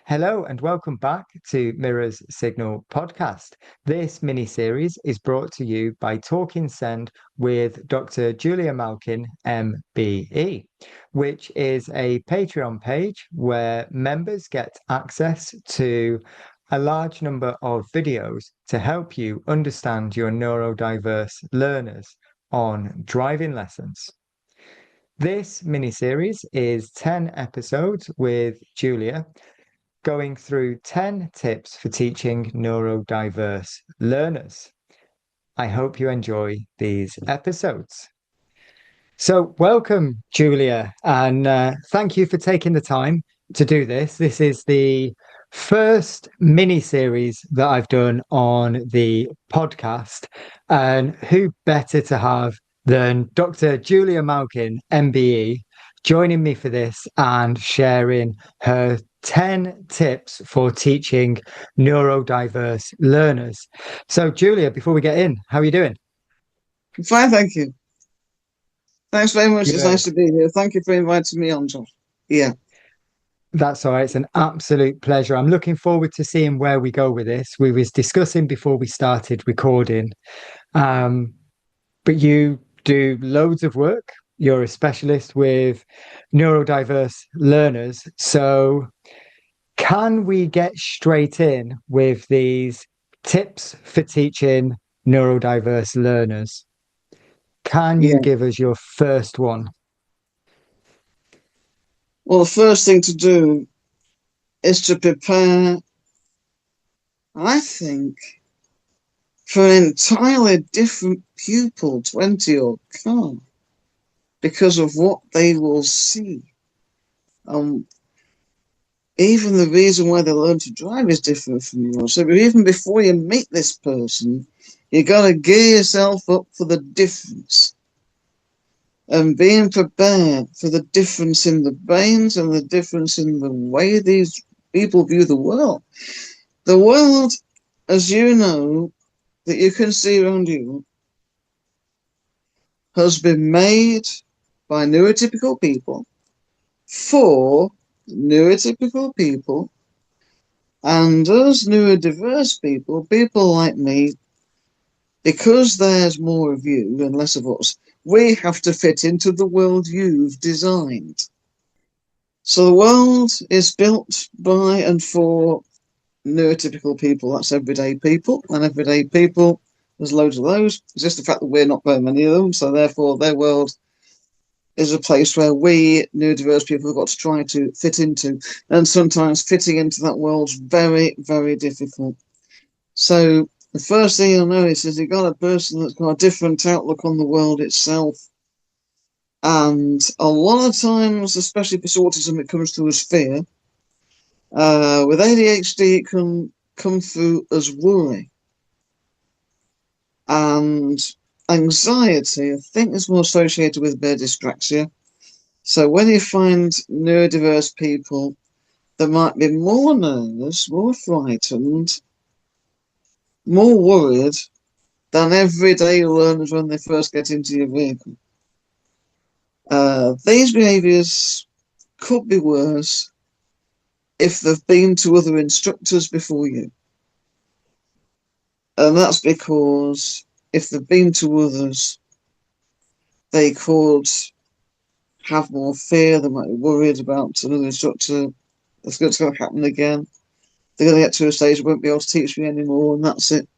Hello and welcome back to Mirror's Signal podcast. This mini-series is brought to you by Talking Send with Dr. Julia Malkin MBE, which is a Patreon page where members get access to a large number of videos to help you understand your neurodiverse learners on driving lessons. This mini-series is 10 episodes with Julia, going through 10 tips for teaching neurodiverse learners. I hope you enjoy these episodes. So, welcome, Julia, and thank you for taking the time to do this. This is the first mini series that I've done on the podcast, and who better to have than Dr. Julia Malkin MBE joining me for this and sharing her 10 tips for teaching neurodiverse learners. So, Julia, before we get in, how are you doing? Fine, thank you. Thanks very much. It's Good. nice to be here. Thank you for inviting me on, John. Yeah. That's all right. It's an absolute pleasure. I'm looking forward to seeing where we go with this. We was discussing before we started recording, but you do loads of work. You're a specialist with neurodiverse learners. So can we get straight in with these tips for teaching neurodiverse learners? Can you Yeah. give us your first one? Well, the first thing to do is to prepare, I think, for an entirely different pupil to enter your car because of what they will see. Even the reason why they learn to drive is different from yours. So even before you meet this person, you got to gear yourself up for the difference. And being prepared for the difference in the brains and the difference in the way these people view the world. The world, as you know, that you can see around you, has been made by neurotypical people for neurotypical people, and us neurodiverse people, people like me, because there's more of you and less of us, we have to fit into the world you've designed. So the world is built by and for neurotypical people. That's everyday people. And everyday people, there's loads of those. It's just the fact that we're not very many of them. So therefore, their world is a place where we neurodiverse people have got to try to fit into. And sometimes fitting into that world's very, very difficult. So the first thing you'll notice is you've got a person that's got a different outlook on the world itself. And a lot of times, especially for autism, it comes through as fear. With ADHD, it can come through as worry. And anxiety, I think, is more associated with bare dyspraxia. So when you find neurodiverse people that might be more nervous, more frightened, more worried than everyday learners when they first get into your vehicle. These behaviours could be worse if they've been to other instructors before you. And that's because if they've been to others, they could have more fear, they might be worried about another instructor, it's going to happen again. They're going to get to a stage where won't be able to teach me anymore, and that's it.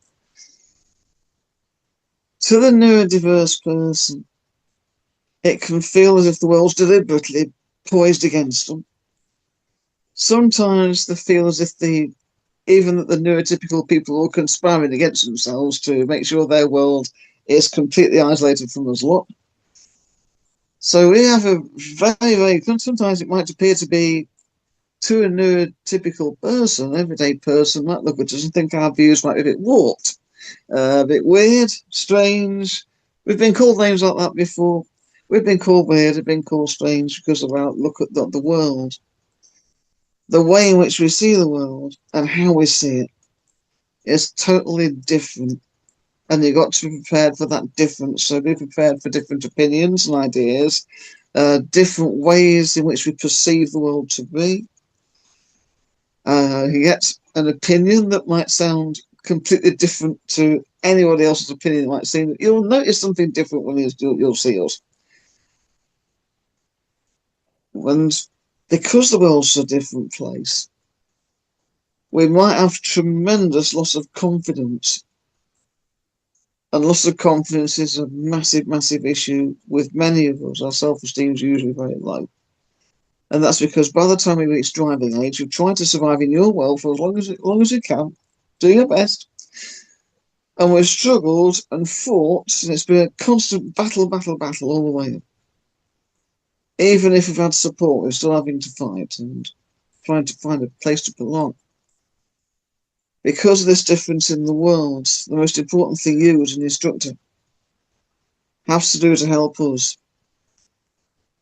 To the neurodiverse person, it can feel as if the world's deliberately poised against them. Sometimes they feel as if even that the neurotypical people are conspiring against themselves to make sure their world is completely isolated from us lot. So we have a very, sometimes it might appear to be to a neurotypical person, everyday person, might look at us and think our views might be a bit warped, a bit weird, strange. We've been called names like that before. We've been called weird, we've been called strange because of our look at the world. The way in which we see the world and how we see it is totally different. And you've got to be prepared for that difference. So be prepared for different opinions and ideas, different ways in which we perceive the world to be. He gets an opinion that might sound completely different to anybody else's opinion. It might seem that you'll notice something different when you'll see us. And because the world's a different place, we might have tremendous loss of confidence. And loss of confidence is a massive, massive issue with many of us. Our self-esteem is usually very low. And that's because by the time we reach driving age, you're trying to survive in your world for as long as you can, do your best. And we've struggled and fought, and it's been a constant battle all the way up. Even if we've had support, we're still having to fight and trying to find a place to belong. Because of this difference in the world, the most important thing you as an instructor have to do to help us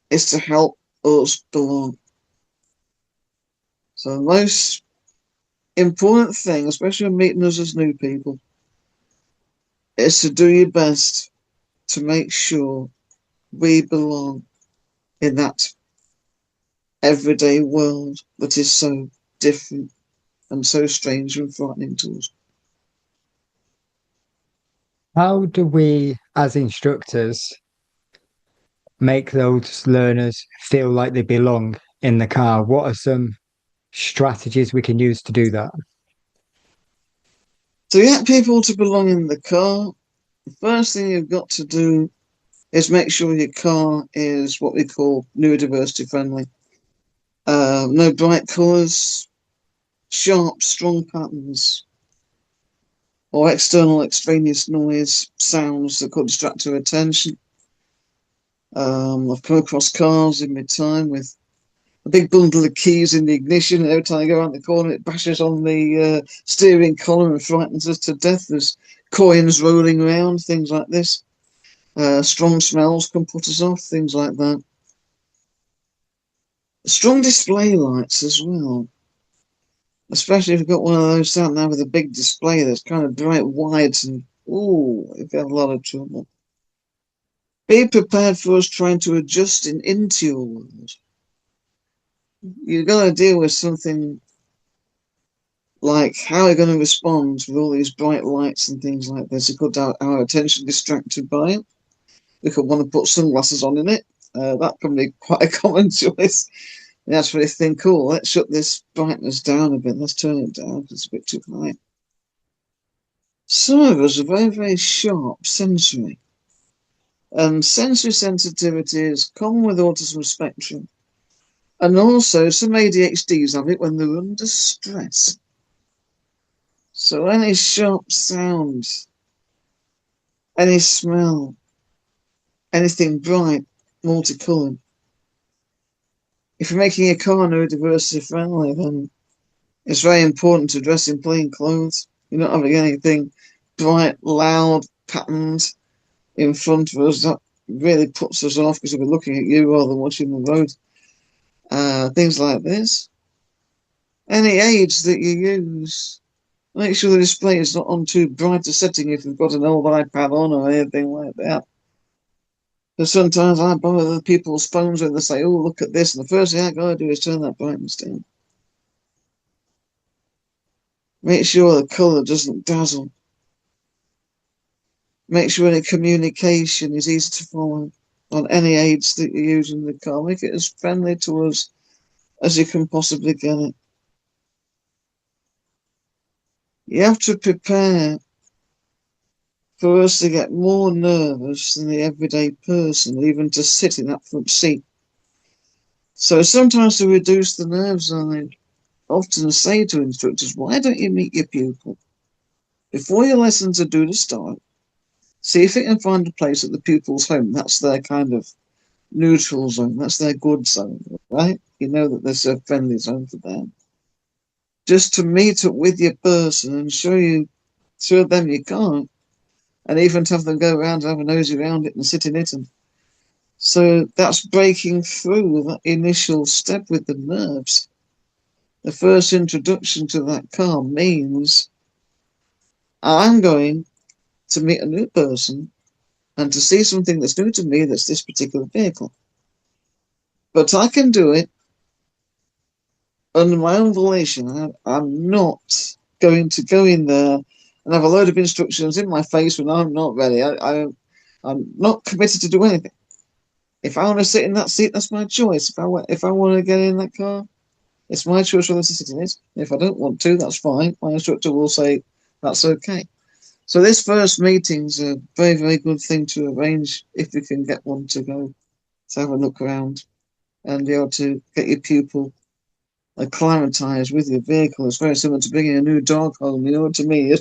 is to help us belong. So the most important thing, especially when meeting us as new people, is to do your best to make sure we belong in that everyday world that is so different and so strange and frightening to us. How do we, as instructors, make those learners feel like they belong in the car? What are some strategies we can use to do that? To get people to belong in the car, the first thing you've got to do is make sure your car is what we call neurodiversity friendly. No bright colours, sharp, strong patterns, or external extraneous noise, sounds that could distract your attention. I've come across cars in my time with a big bundle of keys in the ignition, and every time I go around the corner, it bashes on the steering column and frightens us to death. There's coins rolling around, things like this. Strong smells can put us off, things like that. Strong display lights as well, especially if you've got one of those out now with a big display that's kind of bright white, and you've got a lot of trouble. Be prepared for us trying to adjust into your world. You've got to deal with something like how are we going to respond with all these bright lights and things like this. It could have our attention distracted by it. We could want to put sunglasses on in it. That can be quite a common choice. You actually think, let's shut this brightness down a bit. Let's turn it down because it's a bit too high. Some of us are very, very sharp sensory. And sensory sensitivity is common with autism spectrum. And also some ADHDs have it when they're under stress. So any sharp sound, any smell, anything bright, multicoloured. If you're making a car neurodiversity friendly, then it's very important to dress in plain clothes. You're not having anything bright, loud, patterns in front of us. That really puts us off because we're looking at you rather than watching the road. Things like this. Any aids that you use, make sure the display is not on too bright a setting if you've got an old iPad on or anything like that. Because sometimes I borrow other people's phones and they say, look at this. And the first thing I got to do is turn that brightness down. Make sure the colour doesn't dazzle. Make sure any communication is easy to follow on any aids that you use in the car. Make it as friendly to us as you can possibly get it. You have to prepare for us to get more nervous than the everyday person, even to sit in that front seat. So sometimes to reduce the nerves, I often say to instructors, why don't you meet your pupil? Before your lessons are due to start, see if you can find a place at the pupil's home. That's their kind of neutral zone. That's their good zone, right? You know that there's a friendly zone for them. Just to meet up with your person and show them you can't. And even to have them go around and have a nosy around it and sit in it. And so that's breaking through that initial step with the nerves. The first introduction to that car means I'm going to meet a new person and to see something that's new to me that's this particular vehicle. But I can do it under my own volition. I'm not going to go in there and have a load of instructions in my face when I'm not ready. I'm not committed to do anything. If I want to sit in that seat, that's my choice. If I want to get in that car, it's my choice whether to sit in it. If I don't want to, that's fine. My instructor will say that's okay. So this first meeting's a very, very good thing to arrange if you can get one to go to have a look around and be able to get your pupil acclimatized with your vehicle. It's very similar to bringing a new dog home. You know what I mean? You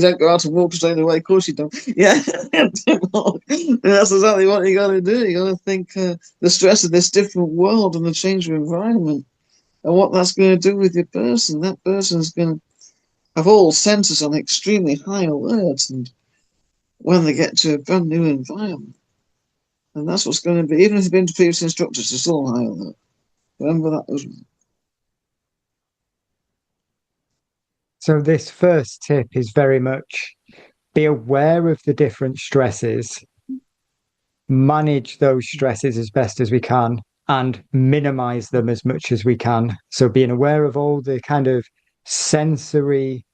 don't go out and walk straight away. Of course you don't. Yeah, that's exactly what you got to do. You got to think the stress of this different world and the change of environment and what that's going to do with your person. That person's going to have all senses on extremely high alert, and when they get to a brand new environment, and that's what's going to be. Even if they've been to previous instructors, they're still on high alert. Remember that as well. So this first tip is very much be aware of the different stresses, manage those stresses as best as we can, and minimize them as much as we can. So being aware of all the kind of sensory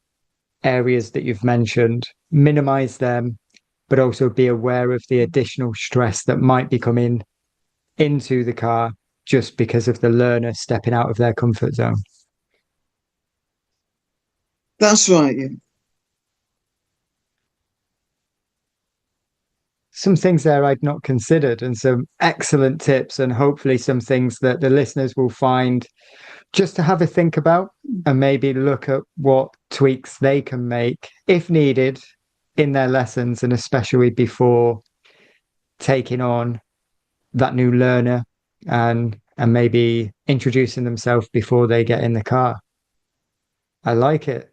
areas that you've mentioned, minimize them, but also be aware of the additional stress that might be coming into the car just because of the learner stepping out of their comfort zone. That's right, yeah. Some things there I'd not considered, and some excellent tips, and hopefully some things that the listeners will find just to have a think about and maybe look at what tweaks they can make if needed in their lessons, and especially before taking on that new learner and maybe introducing themselves before they get in the car. I like it.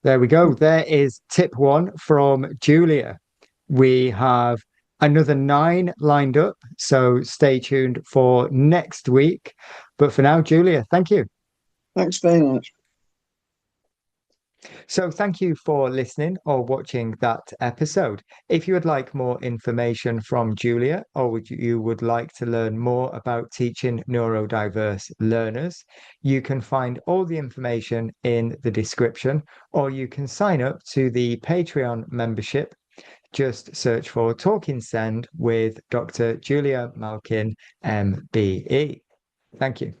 There we go. There is tip one from Julia. We have another 9 lined up, so stay tuned for next week. But for now, Julia, thank you. Thanks very much. So thank you for listening or watching that episode. If you would like more information from Julia, or you would like to learn more about teaching neurodiverse learners, you can find all the information in the description, or you can sign up to the Patreon membership. Just search for Talking Send with Dr. Julia Malkin MBE. Thank you.